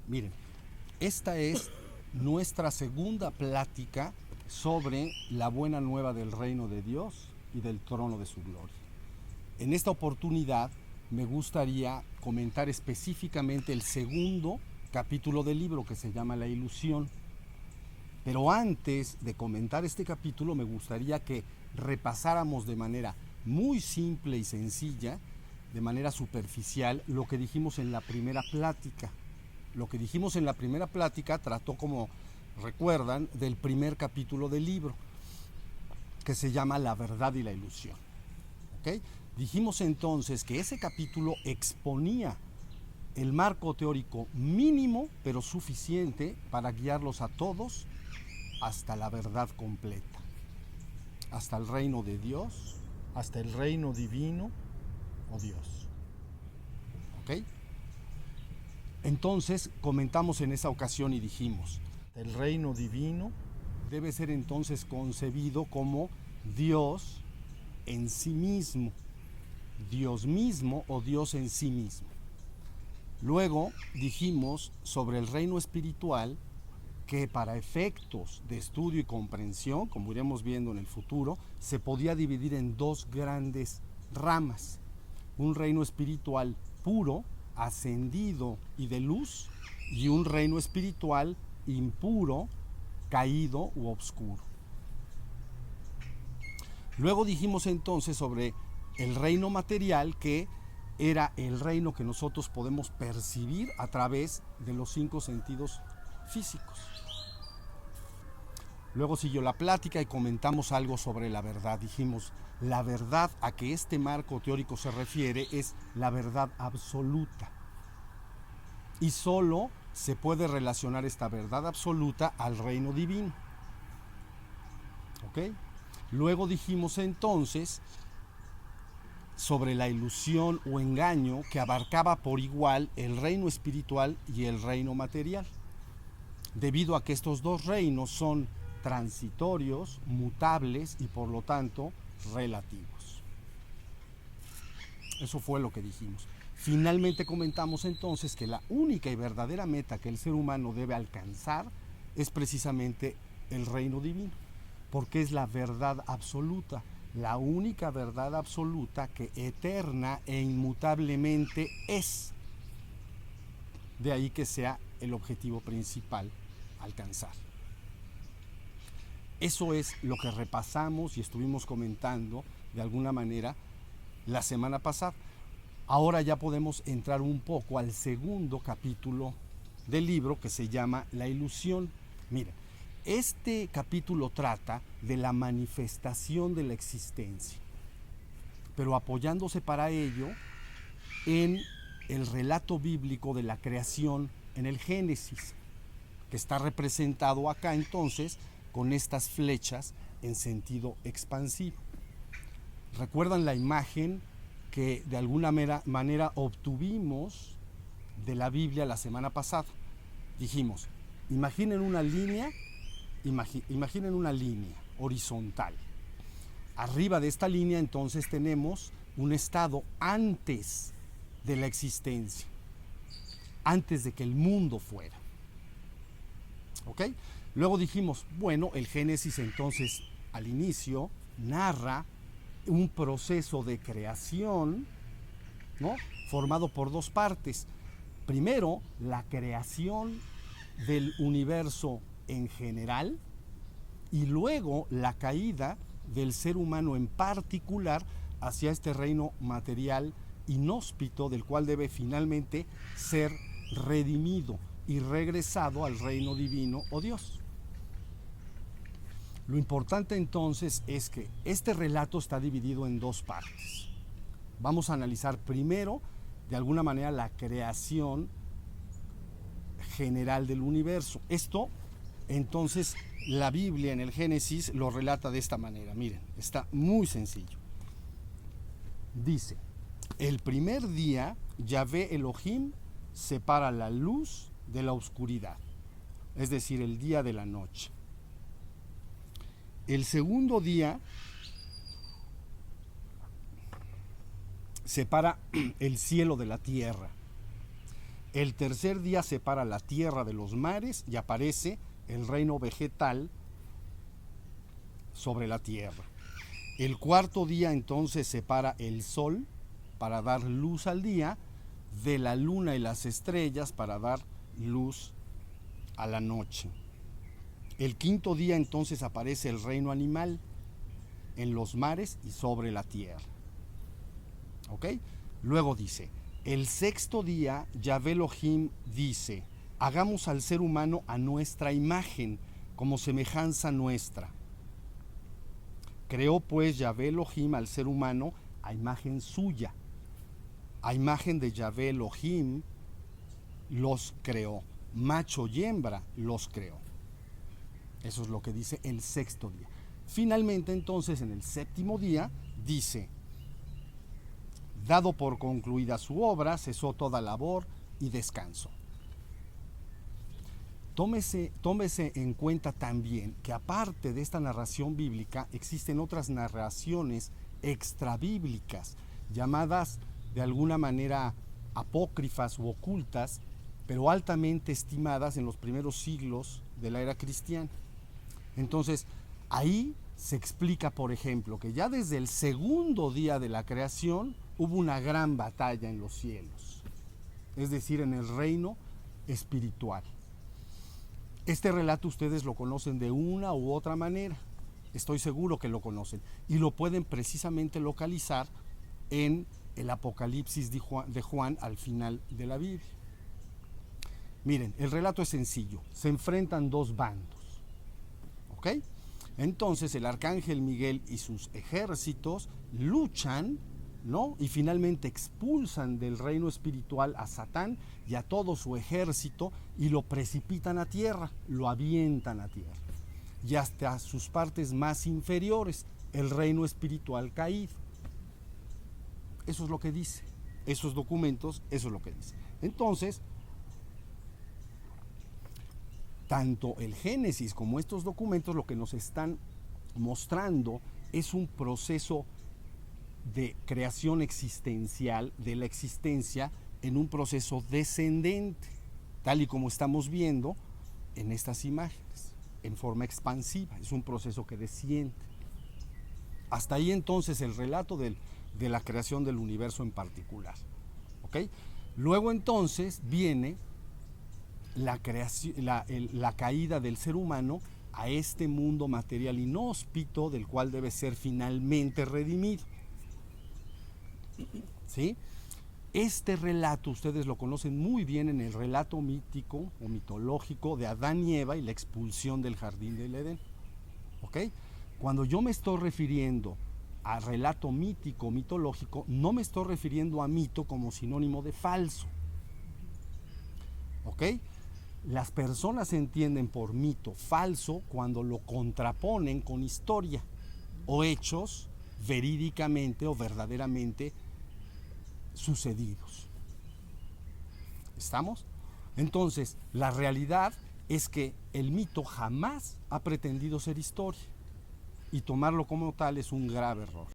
Miren, esta es nuestra segunda plática sobre la buena nueva del reino de Dios y del trono de su gloria. En esta oportunidad me gustaría comentar específicamente el segundo capítulo del libro, que se llama La ilusión. Pero antes de comentar este capítulo me gustaría que repasáramos de manera muy simple y sencilla, de manera superficial, lo que dijimos en la primera plática. Lo que dijimos en la primera plática trató, como recuerdan, del primer capítulo del libro, que se llama La verdad y la ilusión. ¿Okay? Dijimos entonces que ese capítulo exponía el marco teórico mínimo, pero suficiente para guiarlos a todos hasta la verdad completa, hasta el reino de Dios, hasta el reino divino o Dios. ¿Ok? Entonces comentamos en esa ocasión y dijimos, el reino divino debe ser entonces concebido como Dios en sí mismo, Dios mismo o Dios en sí mismo. Luego dijimos sobre el reino espiritual que para efectos de estudio y comprensión, como iremos viendo en el futuro, se podía dividir en dos grandes ramas. Un reino espiritual puro, ascendido y de luz, y un reino espiritual impuro, caído u obscuro. Luego dijimos entonces sobre el reino material, que era el reino que nosotros podemos percibir a través de los 5 sentidos físicos. Luego siguió la plática y comentamos algo sobre la verdad. Dijimos, la verdad a que este marco teórico se refiere es la verdad absoluta. Y solo se puede relacionar esta verdad absoluta al reino divino. ¿Ok? Luego dijimos entonces sobre la ilusión o engaño que abarcaba por igual el reino espiritual y el reino material, debido a que estos dos reinos son transitorios, mutables y por lo tanto relativos. Eso fue lo que dijimos. Finalmente comentamos entonces que la única y verdadera meta que el ser humano debe alcanzar es precisamente el reino divino, porque es la verdad absoluta, la única verdad absoluta que eterna e inmutablemente es. De ahí que sea el objetivo principal alcanzar. Eso es lo que repasamos y estuvimos comentando de alguna manera la semana pasada. Ahora ya podemos entrar un poco al segundo capítulo del libro, que se llama La ilusión. Mira, este capítulo trata de la manifestación de la existencia, pero apoyándose para ello en el relato bíblico de la creación en el Génesis, que está representado acá entonces con estas flechas en sentido expansivo. ¿Recuerdan la imagen que de alguna manera obtuvimos de la Biblia la semana pasada? Dijimos, imaginen una línea horizontal. Arriba de esta línea entonces tenemos un estado antes de la existencia, antes de que el mundo fuera. ¿Ok? Luego dijimos, bueno, el Génesis entonces al inicio narra un proceso de creación, ¿no?, formado por dos partes. Primero, la creación del universo en general, y luego la caída del ser humano en particular hacia este reino material inhóspito, del cual debe finalmente ser redimido y regresado al reino divino o Dios. Lo importante entonces es que este relato está dividido en dos partes. Vamos a analizar primero, de alguna manera, la creación general del universo. Esto, entonces, la Biblia en el Génesis lo relata de esta manera. Miren, está muy sencillo. Dice, el primer día, Yahvé Elohim separa la luz de la oscuridad, es decir, el día de la noche. El segundo día separa el cielo de la tierra. El tercer día separa la tierra de los mares y aparece el reino vegetal sobre la tierra. El cuarto día entonces separa el sol para dar luz al día, de la luna y las estrellas para dar luz a la noche. El quinto día entonces aparece el reino animal en los mares y sobre la tierra. ¿Ok? Luego dice, el sexto día Yahvé Elohim dice, hagamos al ser humano a nuestra imagen, como semejanza nuestra. Creó pues Yahvé Elohim al ser humano a imagen suya. A imagen de Yahvé Elohim los creó. Macho y hembra los creó. Eso es lo que dice el sexto día. Finalmente entonces en el séptimo día dice, dado por concluida su obra, cesó toda labor y descanso. Tómese en cuenta también que aparte de esta narración bíblica existen otras narraciones extrabíblicas, llamadas de alguna manera apócrifas u ocultas, pero altamente estimadas en los primeros siglos de la era cristiana. Entonces, ahí se explica, por ejemplo, que ya desde el segundo día de la creación hubo una gran batalla en los cielos, es decir, en el reino espiritual. Este relato ustedes lo conocen de una u otra manera, estoy seguro que lo conocen, y lo pueden precisamente localizar en el Apocalipsis de Juan al final de la Biblia. Miren, el relato es sencillo, se enfrentan dos bandos, ¿ok? Entonces el arcángel Miguel y sus ejércitos luchan, ¿no? Y finalmente expulsan del reino espiritual a Satán y a todo su ejército y lo precipitan a tierra, lo avientan a tierra. Y hasta sus partes más inferiores, el reino espiritual caído. Eso es lo que dice. Esos documentos, eso es lo que dice. Entonces, tanto el Génesis como estos documentos lo que nos están mostrando es un proceso de creación existencial de la existencia en un proceso descendente, tal y como estamos viendo en estas imágenes, en forma expansiva, es un proceso que desciende. Hasta ahí entonces el relato de la creación del universo en particular, ¿ok? Luego entonces viene la caída del ser humano a este mundo material inhóspito del cual debe ser finalmente redimido. ¿Sí? Este relato ustedes lo conocen muy bien en el relato mítico o mitológico de Adán y Eva y la expulsión del jardín del Edén. ¿Ok? Cuando yo me estoy refiriendo a relato mítico, mitológico, no me estoy refiriendo a mito como sinónimo de falso. ¿Ok? Las personas entienden por mito falso cuando lo contraponen con historia o hechos verídicamente o verdaderamente sucedidos. ¿Estamos? Entonces, la realidad es que el mito jamás ha pretendido ser historia y tomarlo como tal es un grave error.